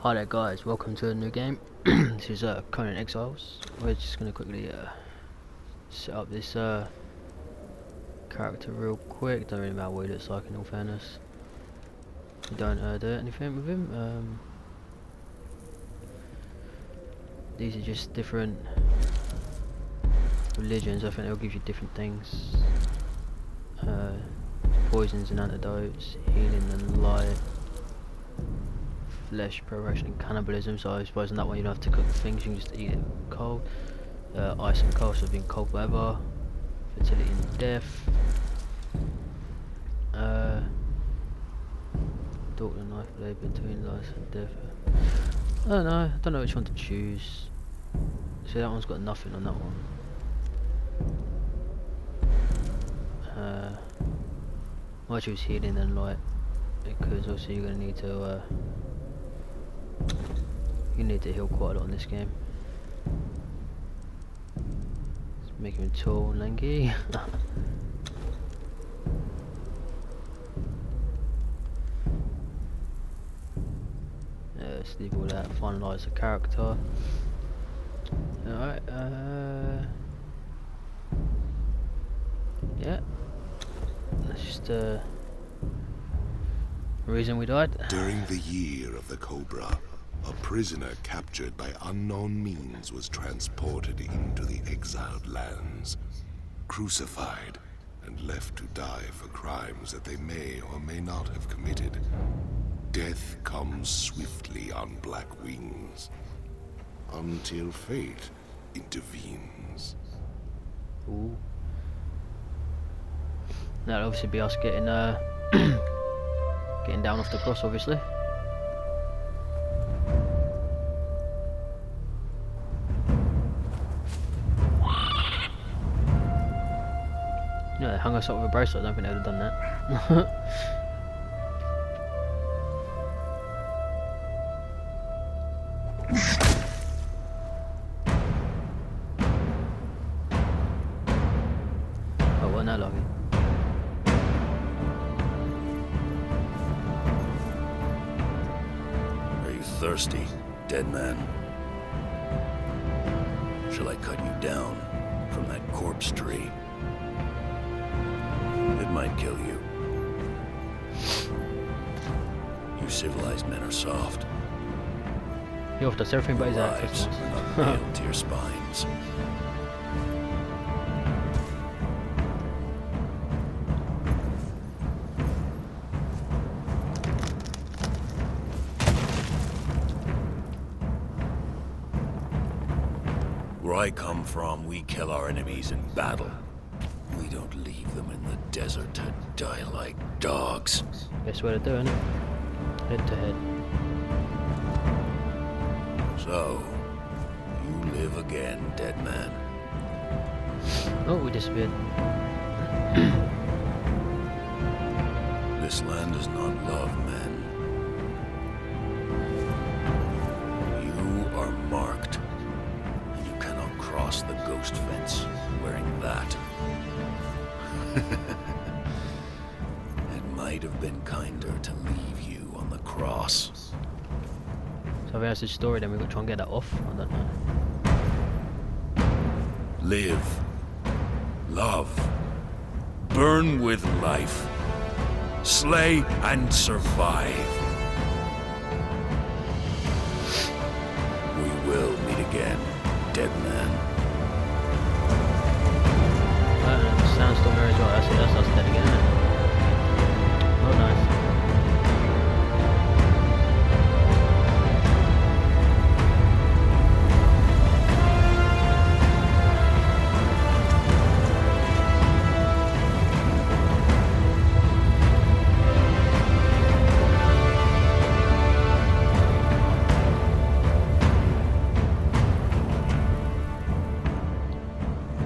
Hi there guys, welcome to a new game. This is Conan Exiles. We're just going to quickly set up this character real quick. Don't really matter what he looks like in all fairness. You don't do anything with him. These are just different religions. I think they'll give you different things. Poisons and antidotes, healing and light, flesh, preparation and cannibalism. So I suppose in that one you don't have to cook things, you can just eat it cold. Ice and cold, so being cold weather, fertility and death. Thought the knife blade between life and death. I don't know which one to choose. See, that one's got nothing on that one. I choose healing and light because also you're gonna need to you need to heal quite a lot in this game. Let's make him tall and lanky. Let's leave all that, finalise the character. Alright, yeah. That's just the reason we died. During the year of the Cobra, a prisoner captured by unknown means was transported into the exiled lands, crucified, and left to die for crimes that they may or may not have committed. Death comes swiftly on black wings, until fate intervenes. Ooh. That'll obviously be us getting getting down off the cross, obviously. Yeah, they hung us up with a bracelet. I don't think they would have done that. Oh, well, no, lucky. Are you thirsty, dead man? Shall I cut you down from that corpse tree? It might kill you. You civilized men are soft. He offered us everything but his Lives access. are not nailed to your spines. Where I come from, we kill our enemies in battle. We don't leave them in the desert to die like dogs. Best way to do it, innit? Head to head. So, you live again, dead man. Oh, we disappeared. This land does not love men. You are marked, and you cannot cross the ghost fence wearing that. It might have been kinder to leave you on the cross. So if that's the story, then we've got to try and get that off. I don't know. Live. Love. Burn with life. Slay and survive. We will meet again, dead man. Sounds still very well. That's it. That's us dead again, isn't it? Oh, nice.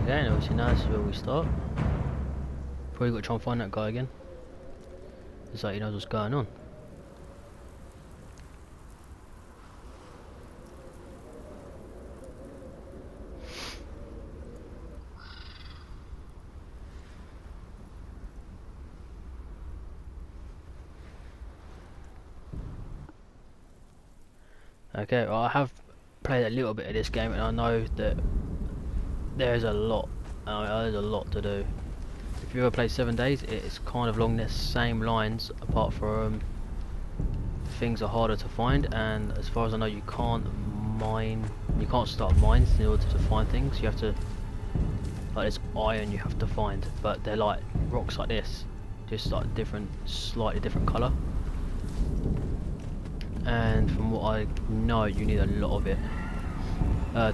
Okay, obviously now this is where we start. Probably got to try and find that guy again. It's like he knows what's going on. Okay, well, I have played a little bit of this game, and I know that there's a lot. There's a lot to do. If you ever played 7 Days, it's kind of along the same lines, apart from things are harder to find, and as far as I know, you can't mine. You can't start mines in order to find things. You have to, like, there's iron you have to find, but they're like rocks like this, just like different, slightly different colour. And from what I know, you need a lot of it.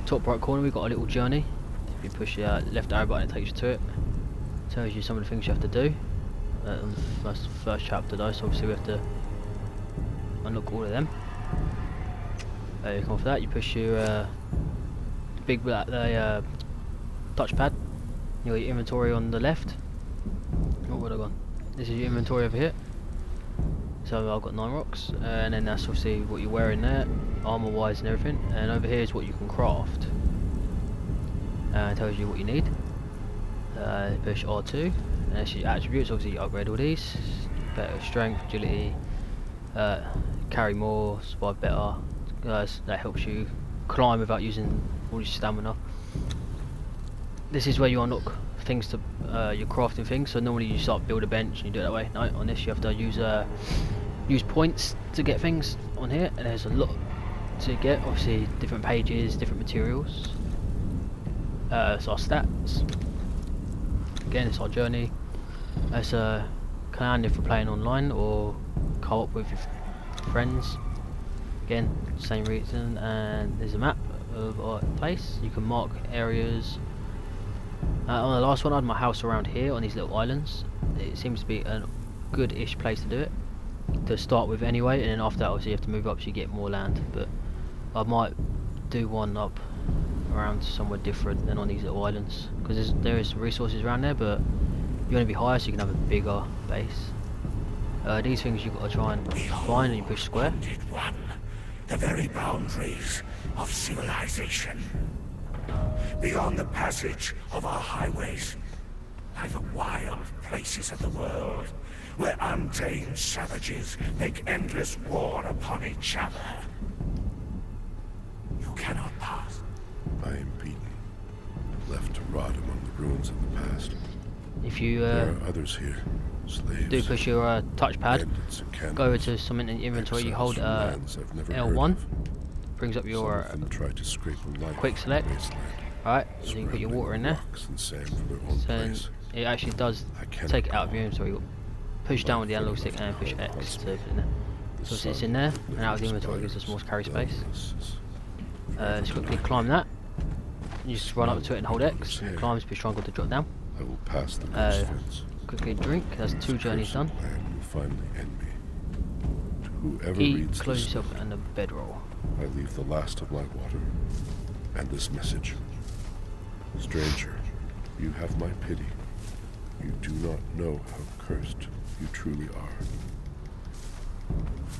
Top right corner, we've got a little journey. If you push the left arrow button, it takes you to it. Tells you some of the things you have to do. On the first chapter though, so obviously we have to unlock all of them. You come off that, you push your big black touchpad. You got your inventory on the left. Oh, where have I gone? This is your inventory over here. So I've got 9 rocks, and then that's obviously what you're wearing there, armor wise and everything. And over here is what you can craft. It tells you what you need. Push R2, and that's your attributes. Obviously you upgrade all these. Better strength, agility, carry more, survive better. That helps you climb without using all your stamina. This is where you unlock things to your crafting things. So normally you start build a bench and you do it that way. No, on this you have to use points to get things on here, and there's a lot to get. Obviously different pages, different materials. It's our stats. Again, it's our journey. It's Conan if we're playing online or co-op with your friends. Again, same reason. And there's a map of our place. You can mark areas. On the last one, I had my house around here on these little islands. It seems to be a good-ish place to do it, to start with anyway, and then after that obviously you have to move up so you get more land. But I might do one up around somewhere different than on these little islands, because there is some resources around there, but you want to be higher so you can have a bigger base. These things you've got to try and find, and you push square. One, the very boundaries of civilization. Beyond the passage of our highways lie the wild places of the world, where untamed savages make endless war upon each other. You cannot pass. I am beaten, left to rot among the ruins of the past. If you there are others here, slaves. do push your touchpad, go over to something in your inventory, you hold L1, brings up your try to scrape a life quick select. Alright, so you can put your water in there. So it actually does take it out of your inventory. You push down with the analog stick and push X to put it in there. So it sits in there, and out of the inventory gives us more carry space. Just quickly climb that. You just run up to it and hold X. And climb, push triangle to drop down. I will pass the quickly drink. That's 2 journeys done. Finally end me. To whoever Eat, reads close this, yourself, and a bedroll. I leave the last of my water and this message. Stranger, you have my pity. You do not know how cursed you truly are.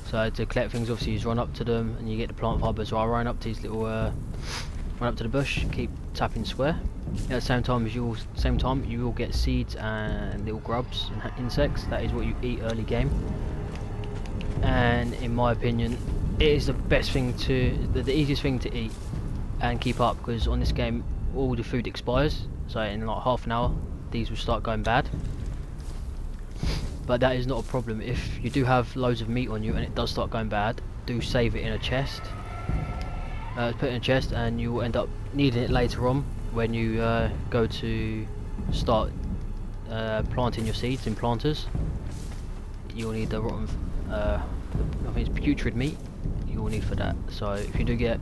So to collect things, obviously you just run up to them and you get the plant fibre. So I run up to these little, run up to the bush, keep tapping square. At the same time you will get seeds and little grubs and insects. That is what you eat early game. And in my opinion, it is the best thing the easiest thing to eat and keep up, because on this game all the food expires. So in like half an hour these will start going bad. But that is not a problem. If you do have loads of meat on you and it does start going bad, do save it in a chest. Put it in a chest, and you will end up needing it later on when you go to start planting your seeds in planters. You'll need the rotten, I think it's putrid meat you will need for that. So if you do get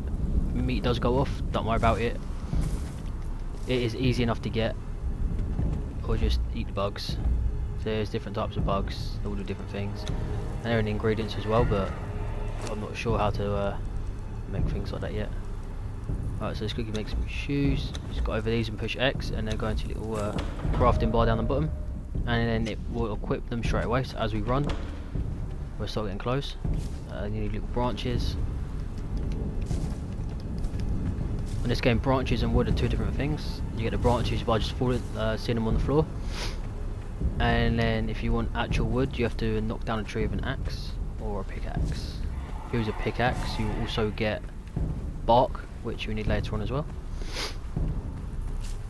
meat does go off, don't worry about it. It is easy enough to get, or just eat the bugs. There's different types of bugs, all do different things, and they're in the ingredients as well, but I'm not sure how to make things like that yet. Alright, so let's quickly make some shoes. Just go over these and push X, and then go into a little crafting bar down the bottom, and then it will equip them straight away. So as we run, we'll start getting close. You need little branches. In this game, branches and wood are 2 different things. You get the branches by just seeing them on the floor, and then if you want actual wood, you have to knock down a tree with an axe or a pickaxe. If you use a pickaxe, you will also get bark, which we need later on as well.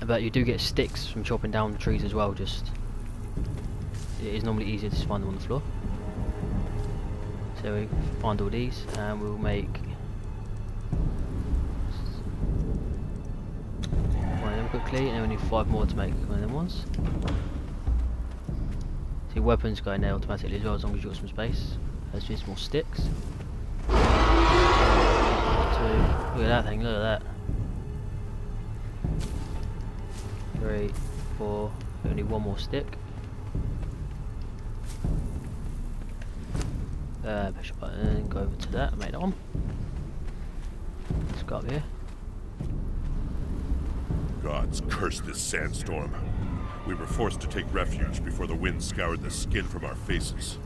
But you do get sticks from chopping down trees as well. Just it is normally easier to just find them on the floor. So we find all these, and we'll make one of them quickly, and then we need 5 more to make one of them ones. See, weapons go in there automatically as well, as long as you've got some space. There's just more sticks. 2. Look at that thing, look at that. 3, 4, we only 1 more stick. Push a button, go over to that, and make that one. Let's go up here. Gods curse this sandstorm. We were forced to take refuge before the wind scoured the skin from our faces.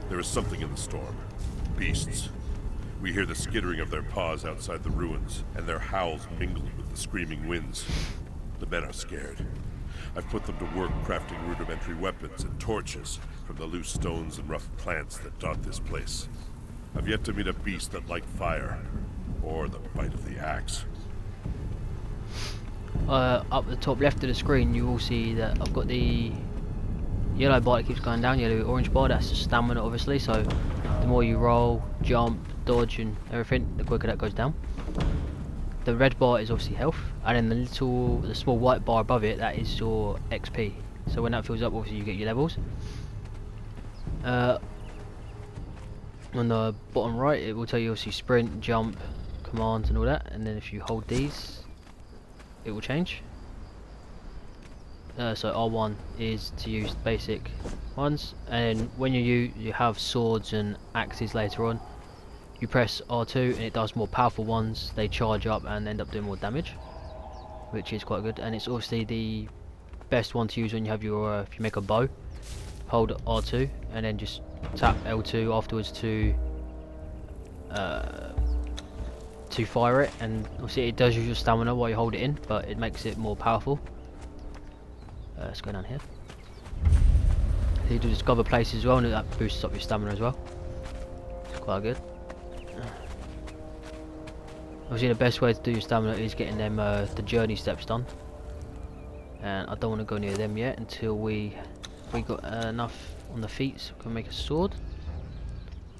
There is something in the storm. Beasts. We hear the skittering of their paws outside the ruins, and their howls mingle with the screaming winds. The men are scared. I've put them to work crafting rudimentary weapons and torches from the loose stones and rough plants that dot this place. I've yet to meet a beast that liked fire, or the bite of the axe. Up the top left of the screen you will see that I've got the yellow bar that keeps going down, yellow orange bar, that's stamina obviously, so the more you roll, jump, dodge and everything, the quicker that goes down. The red bar is obviously health, and then the small white bar above it, that is your XP. So when that fills up, obviously you get your levels. On the bottom right it will tell you obviously sprint, jump, commands and all that, and then if you hold these it will change. So R1 is to use basic ones, and when you have swords and axes later on, you press R2 and it does more powerful ones. They charge up and end up doing more damage, which is quite good. And it's obviously the best one to use when you have your if you make a bow. Hold R2 and then just tap L2 afterwards to fire it, and obviously it does use your stamina while you hold it in, but it makes it more powerful. Let's go down here. So you do discover places as well, and that boosts up your stamina as well. It's quite good. Obviously the best way to do your stamina is getting them the journey steps done, and I don't want to go near them yet until we got enough on the feet so we can make a sword,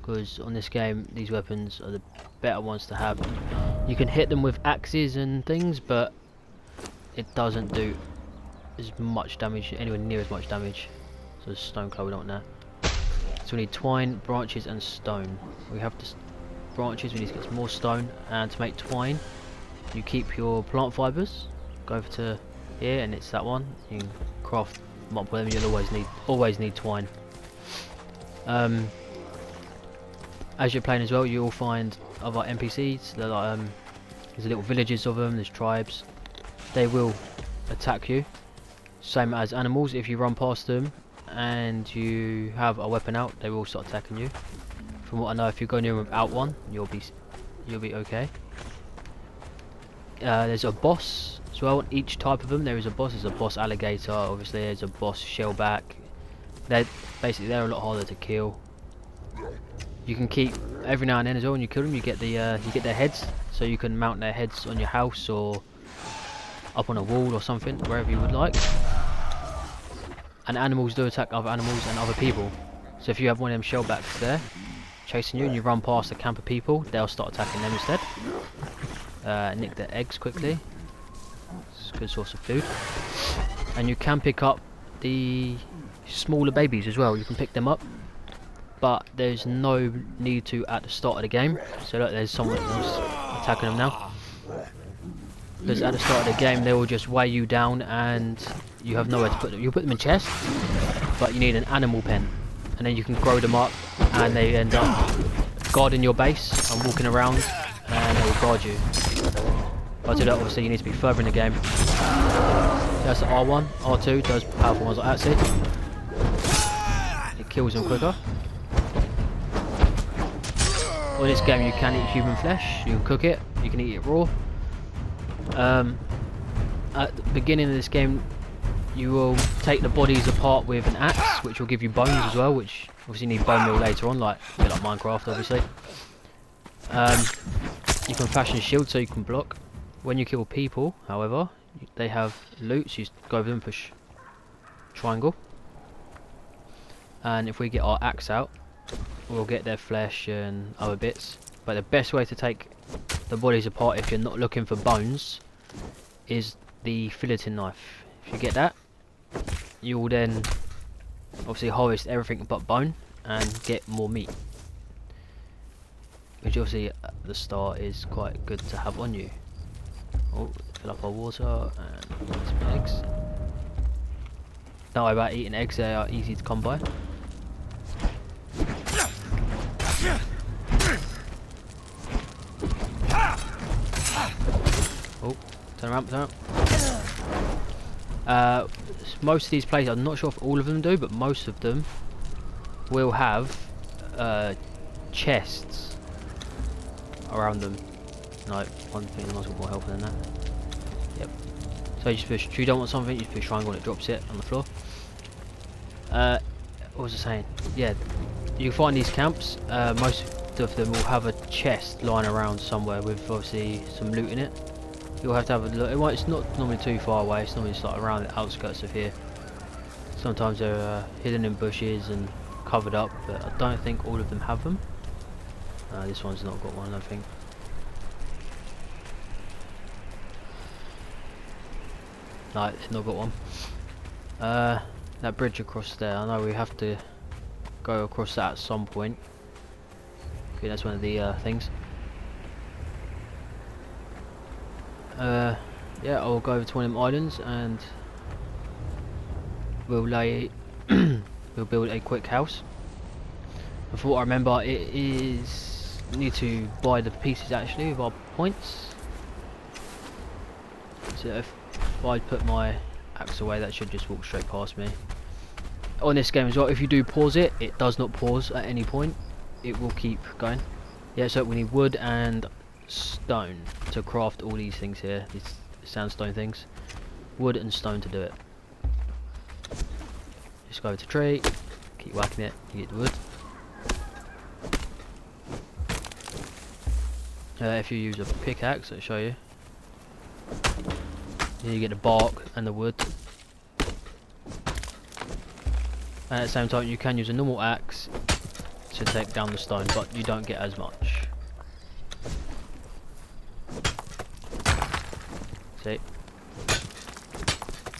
because on this game these weapons are the better ones to have. You can hit them with axes and things, but it doesn't do as much damage, anywhere near as much damage. So stone claw we don't want that. So we need twine, branches and stone. We have to branches, we need to get some more stone, and to make twine you keep your plant fibers, go over to here and it's that one, you can craft multiple of them. You'll always need twine. As you're playing as well, you'll find other NPCs. They're like, there's little villages of them, there's tribes. They will attack you, same as animals. If you run past them and you have a weapon out, they will start attacking you. From what I know, if you go near them without one, you'll be okay. There's a boss as well. Each type of them, there is a boss. There's a boss alligator, obviously. There's a boss shellback. They're a lot harder to kill. You can keep every now and then as well. When you kill them, you get their heads, so you can mount their heads on your house or up on a wall or something, wherever you would like. And animals do attack other animals and other people. So if you have one of them shellbacks there chasing you and you run past a camp of people, they'll start attacking them instead. Nick their eggs quickly. It's a good source of food. And you can pick up the smaller babies as well. You can pick them up, but there's no need to at the start of the game. So look, there's someone else attacking them now. Because at the start of the game they will just weigh you down and you have nowhere to put them. You put them in chests, but you need an animal pen, and then you can grow them up and they end up guarding your base and walking around, and they will guard you. But to do that, obviously you need to be further in the game. That's the R1, R2 does powerful ones like that, see? It kills them quicker. In this game you can eat human flesh, you can cook it, you can eat it raw. At the beginning of this game you will take the bodies apart with an axe, which will give you bones as well, which obviously you need bone meal later on, like a bit like Minecraft obviously. You can fashion shields so you can block. When you kill people, however, they have loot, so you go over them and push triangle. And if we get our axe out, we'll get their flesh and other bits. But the best way to take the bodies apart if you're not looking for bones is the filleting knife. If you get that, you will then obviously harvest everything but bone and get more meat, which obviously at the start is quite good to have on you. Oh, fill up our water and some eggs. Don't worry about eating eggs, they are easy to come by. Oh, turn around. Most of these places, I'm not sure if all of them do, but most of them will have chests around them. No, one thing that might be more helpful than that. Yep. So you just push, if you don't want something, you just push triangle and it drops it on the floor. What was I saying? Yeah, you find these camps, most of them will have a chest lying around somewhere with obviously some loot in it. You'll have to have a look. It's not normally too far away, it's normally just like around the outskirts of here. Sometimes they're hidden in bushes and covered up, but I don't think all of them have them. This one's not got one, I think. No, it's not got one. That bridge across there, I know we have to go across that at some point. Okay, that's one of the things. Yeah, I'll go over to one of them islands and we'll we'll build a quick house. From what I remember, it is need to buy the pieces actually with our points. So if I put my axe away, that should just walk straight past me. On this game as well, if you do pause it, it does not pause at any point. It will keep going. Yeah, so we need wood and stone to craft all these things here, these sandstone things. Wood and stone to do it. Just go over to tree, keep whacking it, you get the wood. If you use a pickaxe, I'll show you. Then you get the bark and the wood. And at the same time you can use a normal axe to take down the stone, but you don't get as much. See?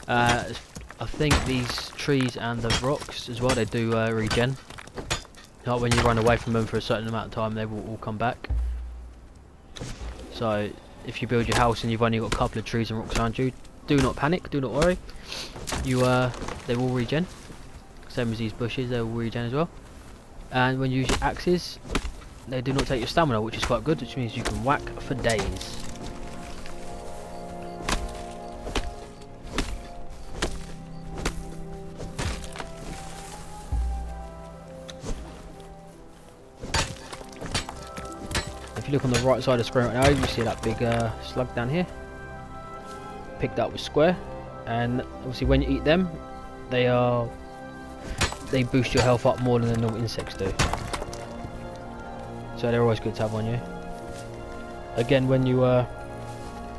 I think these trees and the rocks as well, they do regen. Like when you run away from them for a certain amount of time, they will all come back. So if you build your house and you've only got a couple of trees and rocks around you, do not panic, do not worry. They will regen. Same as these bushes, they will regen as well. And when you use your axes, they do not take your stamina, which is quite good, which means you can whack for days. If you look on the right side of the screen right now, you see that big slug down here. Picked up with square, and obviously when you eat them, they boost your health up more than the normal insects do. So they're always good to have on you. Again, when you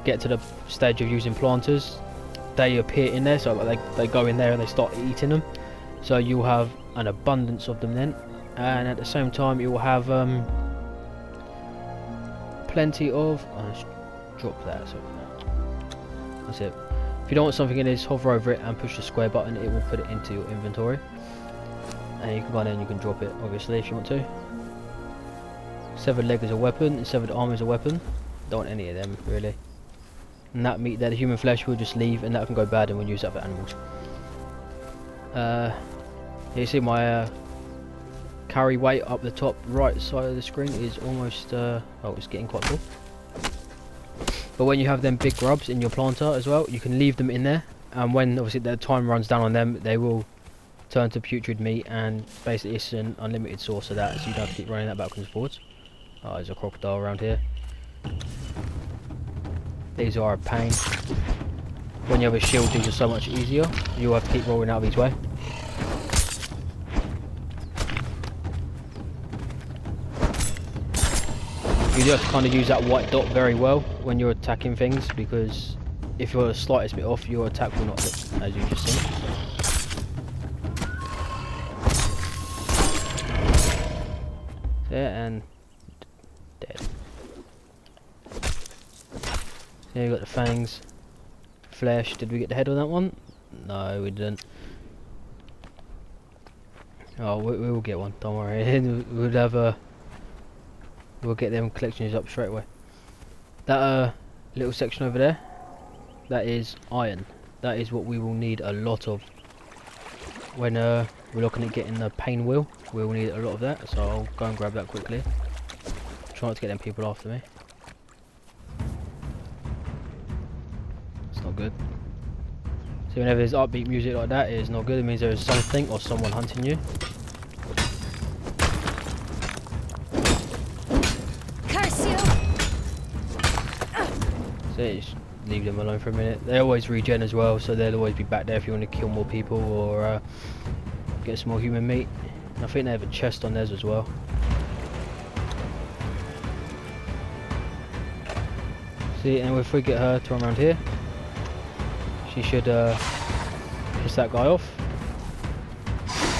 get to the stage of using planters, they appear in there, so they go in there and they start eating them. So you'll have an abundance of them then, and at the same time you will have plenty of. Let's drop that. So that's it. If you don't want something in this, hover over it and push the square button. It will put it into your inventory, and you can run in. You can drop it, obviously, if you want to. Severed leg is a weapon, and severed arm is a weapon. Don't want any of them really. And that meat there, the human flesh, will just leave, and that can go bad, and we'll use that for animals. You see my carry weight up the top right side of the screen is almost oh, it's getting quite full. But when you have them big grubs in your planter as well, you can leave them in there, and when obviously the time runs down on them, they will turn to putrid meat, and basically it's an unlimited source of that, so you don't have to keep running that backwards and forwards. Oh, there's a crocodile around here. These are a pain. When you have a shield, these are so much easier. You'll have to keep rolling out of his way. You do have to kind of use that white dot very well when you're attacking things, because if you're the slightest bit off, your attack will not hit, as you just seen. There, and dead. There you got the fangs. Flesh. Did we get the head on that one? No, we didn't. Oh, we will get one. Don't worry. We'll have a. We'll get them collections up straight away. That little section over there, that is iron. That is what we will need a lot of when we're looking at getting the pain wheel. We will need a lot of that, so I'll go and grab that quickly. Try not to get them people after me. It's not good. So whenever there's upbeat music like that, it is not good. It means there is something or someone hunting you. So just leave them alone for a minute. They always regen as well, so they'll always be back there if you want to kill more people or get some more human meat. I think they have a chest on theirs as well. See, and if we get her to run around here, she should piss that guy off.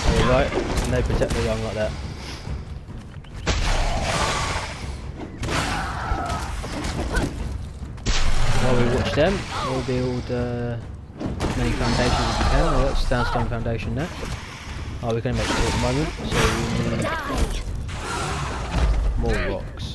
There you go, and they protect the young like that. While we watch them, we'll build as many foundations as we can. Oh, that's sandstone foundation there. Oh, we can make 2 at the moment, so we need more rocks.